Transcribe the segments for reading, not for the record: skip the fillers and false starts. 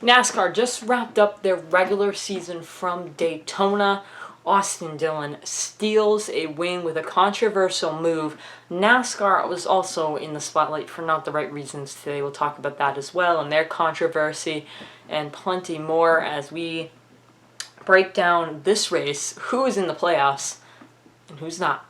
NASCAR just wrapped up their regular season from Daytona. Austin Dillon steals a win with a controversial move. NASCAR was also in the spotlight for not the right reasons today. We'll talk about that as well and their controversy and plenty more as we break down this race, who is in the playoffs and who's not.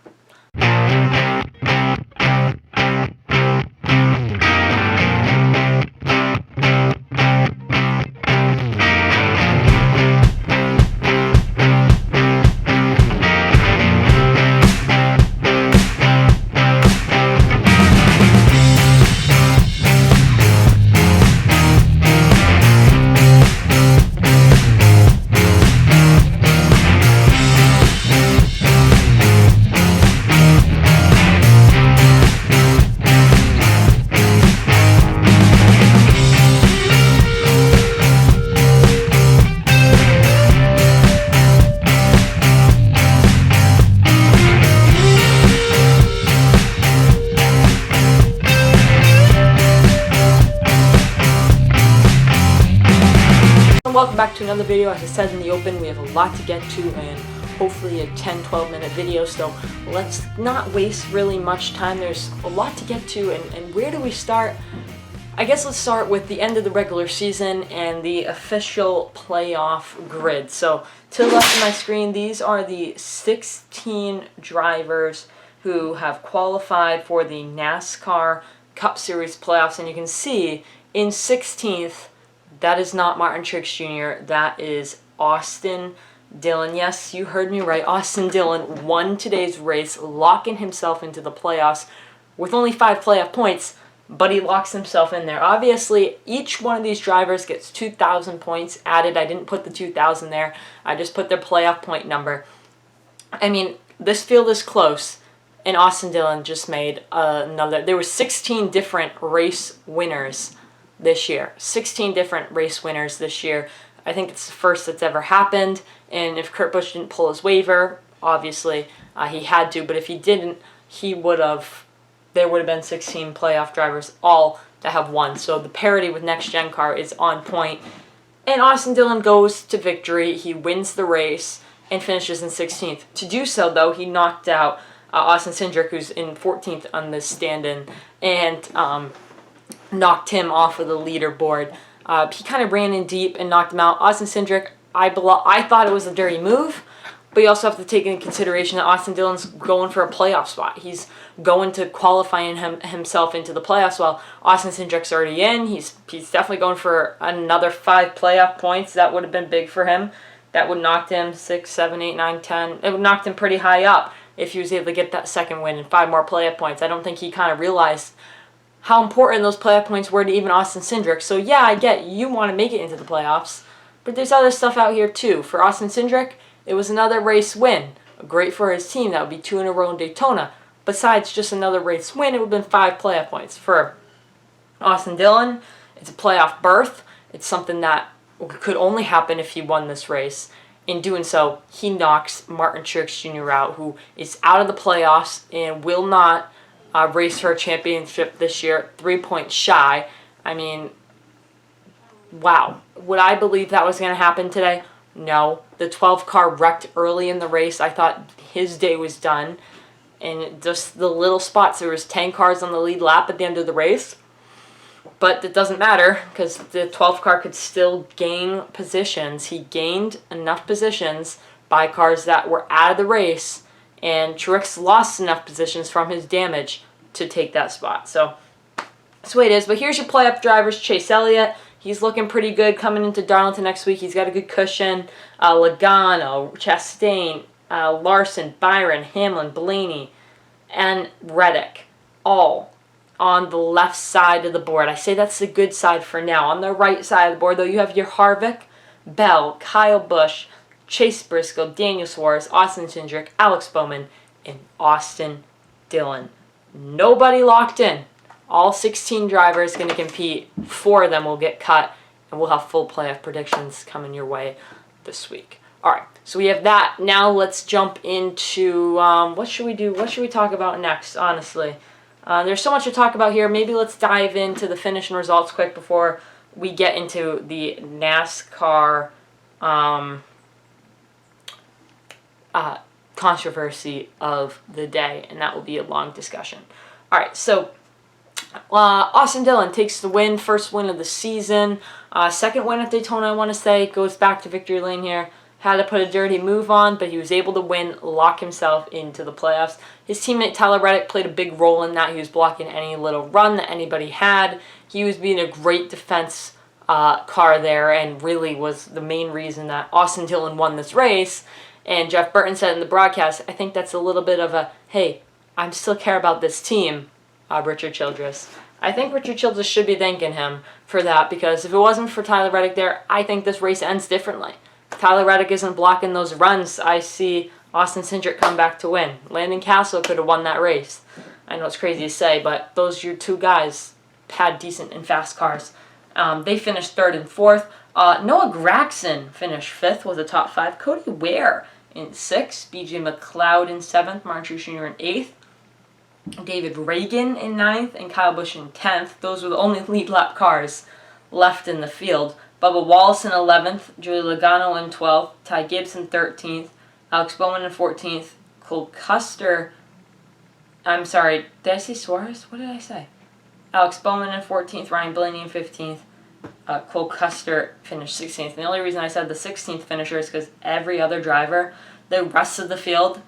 Welcome back to another video. As I said in the open, we have a lot to get to and hopefully a 10-12 minute video, so let's not waste really much time. There's a lot to get to, and where do we start? I guess let's start with the end of the regular season and the official playoff grid. So to the left of my screen, these are the 16 drivers who have qualified for the NASCAR Cup Series playoffs, and you can see in 16th, that is not Martin Truex Jr., that is Austin Dillon. Yes, you heard me right. Austin Dillon won today's race, locking himself into the playoffs with only 5 playoff points, but he locks himself in there. Obviously, each one of these drivers gets 2,000 points added. I didn't put the 2,000 there. I just put their playoff point number. I mean, this field is close, and Austin Dillon just made another. There were 16 different race winners this year. 16 different race winners this year. I think it's the first that's ever happened, and if Kurt Busch didn't pull his waiver, obviously he had to, but if he didn't, there would have been 16 playoff drivers all that have won. So the parity with Next Gen Car is on point, and Austin Dillon goes to victory. He wins the race and finishes in 16th. To do so, though, he knocked out Austin Cindric, who's in 14th on this stand-in, and knocked him off of the leaderboard. He kind of ran in deep and knocked him out. Austin Cindric, I thought it was a dirty move, but you also have to take into consideration that Austin Dillon's going for a playoff spot. He's going to qualify himself into the playoffs. Well, Austin Cindric's already in. He's definitely going for another 5 playoff points. That would have been big for him. That would have knocked him 6, 7, 8, 9, 10. It would have knocked him pretty high up if he was able to get that second win and 5 more playoff points. I don't think he kind of realized how important those playoff points were to even Austin Cindric. So yeah, I get you want to make it into the playoffs, but there's other stuff out here too. For Austin Cindric, it was another race win. Great for his team. That would be 2 in a row in Daytona. Besides just another race win, it would have been 5 playoff points. For Austin Dillon, it's a playoff berth. It's something that could only happen if he won this race. In doing so, he knocks Martin Truex Jr. out, who is out of the playoffs and will not race for a championship this year, 3 points shy. I mean, wow. Would I believe that was going to happen today? No. The 12 car wrecked early in the race. I thought his day was done. And just the little spots, there was 10 cars on the lead lap at the end of the race. But it doesn't matter because the 12 car could still gain positions. He gained enough positions by cars that were out of the race, and Truex lost enough positions from his damage to take that spot. So that's the way it is. But here's your playoff drivers. Chase Elliott, he's looking pretty good coming into Darlington next week. He's got a good cushion. Logano, Chastain, Larson, Byron, Hamlin, Blaney, and Reddick, all on the left side of the board. I say that's the good side for now. On the right side of the board, though, you have your Harvick, Bell, Kyle Busch, Chase Briscoe, Daniel Suarez, Austin Cindric, Alex Bowman, and Austin Dillon. Nobody locked in. All 16 drivers going to compete. 4 of them will get cut, and we'll have full playoff predictions coming your way this week. All right, so we have that. Now let's jump into what should we do? What should we talk about next, honestly? There's so much to talk about here. Maybe let's dive into the finish and results quick before we get into the NASCAR controversy of the day, and that will be a long discussion. All right, so Austin Dillon takes the win, first win of the season, second win at Daytona, I want to say, goes back to victory lane here. Had to put a dirty move on, but he was able to win, lock himself into the playoffs. His teammate Tyler Reddick played a big role in that. He was blocking any little run that anybody had. He was being a great defense car there, and really was the main reason that Austin Dillon won this race. And Jeff Burton said in the broadcast, I think that's a little bit of a, hey, I still care about this team, Richard Childress. I think Richard Childress should be thanking him for that, because if it wasn't for Tyler Reddick there, I think this race ends differently. Tyler Reddick isn't blocking those runs. I see Austin Cindric come back to win. Landon Castle could have won that race. I know it's crazy to say, but those your two guys had decent and fast cars. They finished 3rd and 4th. Noah Gragson finished 5th with a top 5. Cody Ware in 6th. B.J. McLeod in 7th. Martin Truex Jr. in 8th. David Reagan in 9th. And Kyle Busch in 10th. Those were the only lead lap cars left in the field. Bubba Wallace in 11th. Joey Logano in 12th. Ty Gibbs in 13th. Alex Bowman in 14th. Cole Custer. I'm sorry, did I say Suarez? What did I say? Alex Bowman in 14th. Ryan Blaney in 15th. Cole Custer finished 16th. And the only reason I said the 16th finisher is because every other driver, the rest of the field,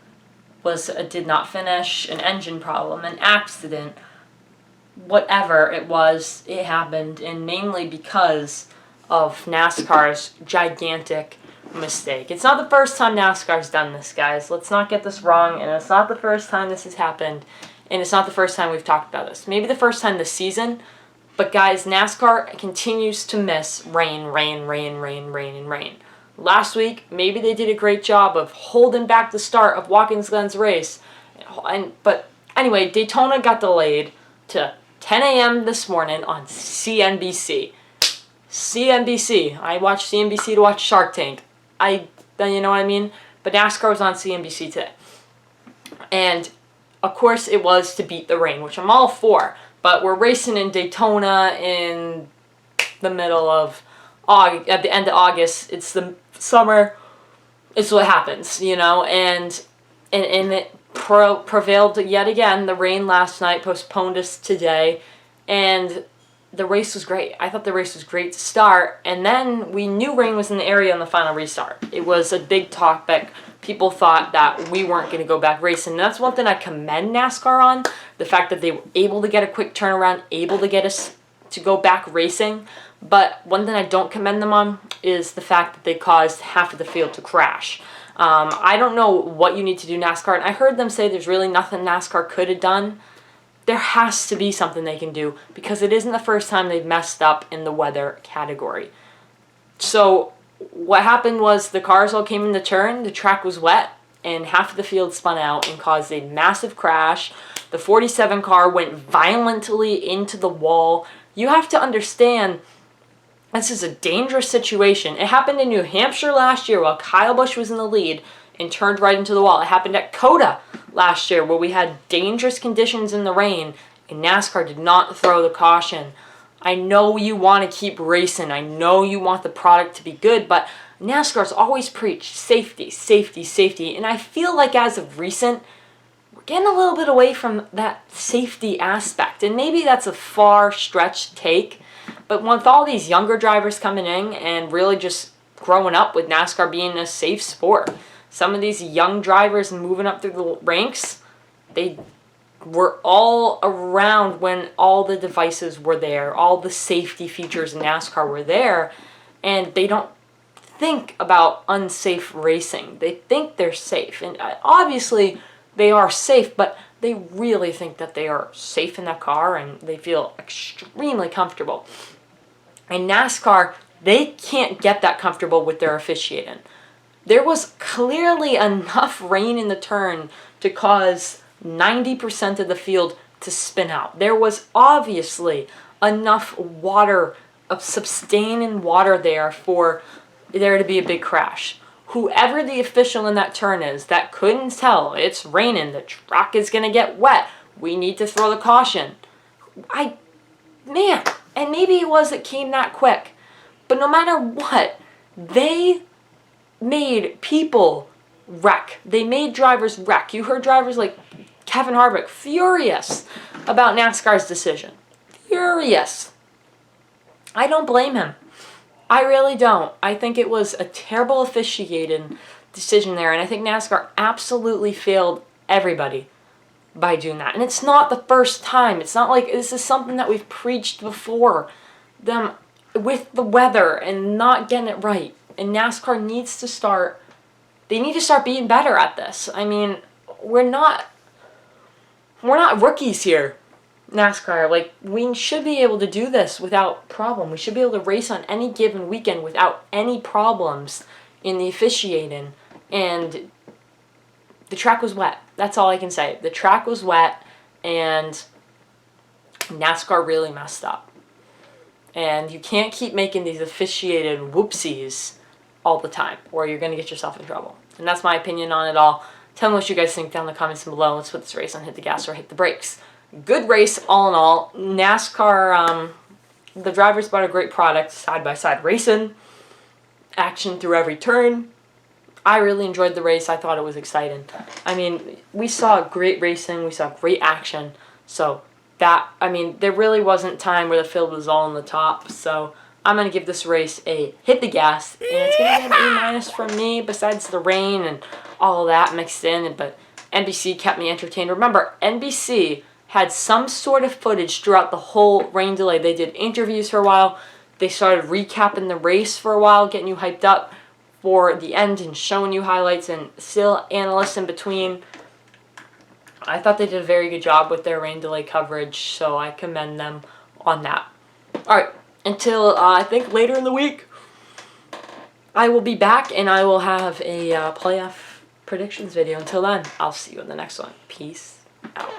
did not finish. An engine problem, an accident, whatever it was, it happened. And mainly because of NASCAR's gigantic mistake. It's not the first time NASCAR's done this, guys. Let's not get this wrong. And it's not the first time this has happened. And it's not the first time we've talked about this. Maybe the first time this season. But guys, NASCAR continues to miss rain. Last week, maybe they did a great job of holding back the start of Watkins Glen's race. But anyway, Daytona got delayed to 10 a.m. this morning on CNBC. CNBC. I watch CNBC to watch Shark Tank. You know what I mean? But NASCAR was on CNBC today. And, of course, it was to beat the rain, which I'm all for. But we're racing in Daytona in the middle of August, at the end of August. It's the summer. It's what happens, you know. And it prevailed yet again. The rain last night postponed us today. And the race was great. I thought the race was great to start. And then we knew rain was in the area on the final restart. It was a big topic. People thought that we weren't going to go back racing. And that's one thing I commend NASCAR on. The fact that they were able to get a quick turnaround, able to get us to go back racing. But one thing I don't commend them on is the fact that they caused half of the field to crash. I don't know what you need to do, NASCAR. And I heard them say there's really nothing NASCAR could have done. There has to be something they can do, because it isn't the first time they've messed up in the weather category. So what happened was the cars all came in the turn, the track was wet, and half of the field spun out and caused a massive crash. The 47 car went violently into the wall. You have to understand, this is a dangerous situation. It happened in New Hampshire last year while Kyle Busch was in the lead and turned right into the wall. It happened at COTA last year where we had dangerous conditions in the rain and NASCAR did not throw the caution. I know you want to keep racing. I know you want the product to be good, but NASCAR's always preached safety, safety, safety. And I feel like as of recent, we're getting a little bit away from that safety aspect. And maybe that's a far-stretched take, but with all these younger drivers coming in and really just growing up with NASCAR being a safe sport, some of these young drivers moving up through the ranks, they were all around when all the devices were there, all the safety features in NASCAR were there, and they don't think about unsafe racing. They think they're safe, and obviously they are safe, but they really think that they are safe in that car, and they feel extremely comfortable. And NASCAR, they can't get that comfortable with their officiating. There was clearly enough rain in the turn to cause 90% of the field to spin out. There was obviously enough water, of sustaining water there for there to be a big crash. Whoever the official in that turn is that couldn't tell, it's raining, the track is going to get wet, we need to throw the caution. Man, And maybe it came that quick. But no matter what, they made people wreck. They made drivers wreck. You heard drivers like Kevin Harvick furious about NASCAR's decision. Furious. I don't blame him. I really don't. I think it was a terrible officiating decision there, and I think NASCAR absolutely failed everybody by doing that. And it's not the first time. It's not like this is something that we've preached before. Them with the weather and not getting it right. And NASCAR needs to start, they need to start being better at this. I mean, we're not rookies here, NASCAR. Like, we should be able to do this without problem. We should be able to race on any given weekend without any problems in the officiating. And the track was wet. That's all I can say. The track was wet, and NASCAR really messed up. And you can't keep making these officiated whoopsies all the time, or you're going to get yourself in trouble. And that's my opinion on it all. Tell me what you guys think down in the comments below. Let's put this race on Hit the Gas or Hit the Brakes. Good race, all in all. NASCAR, the drivers bought a great product, side-by-side racing, action through every turn. I really enjoyed the race. I thought it was exciting. I mean, we saw great racing. We saw great action. So that, I mean, there really wasn't time where the field was all on the top. So I'm going to give this race a Hit the Gas. And it's going to get an A- from me, besides the rain and all that mixed in. But NBC kept me entertained. Remember, NBC had some sort of footage throughout the whole rain delay. They did interviews for a while. They started recapping the race for a while, getting you hyped up for the end and showing you highlights, and still analysts in between. I thought they did a very good job with their rain delay coverage, so I commend them on that. Alright, until I think later in the week, I will be back and I will have a playoff predictions video. Until then, I'll see you in the next one. Peace out.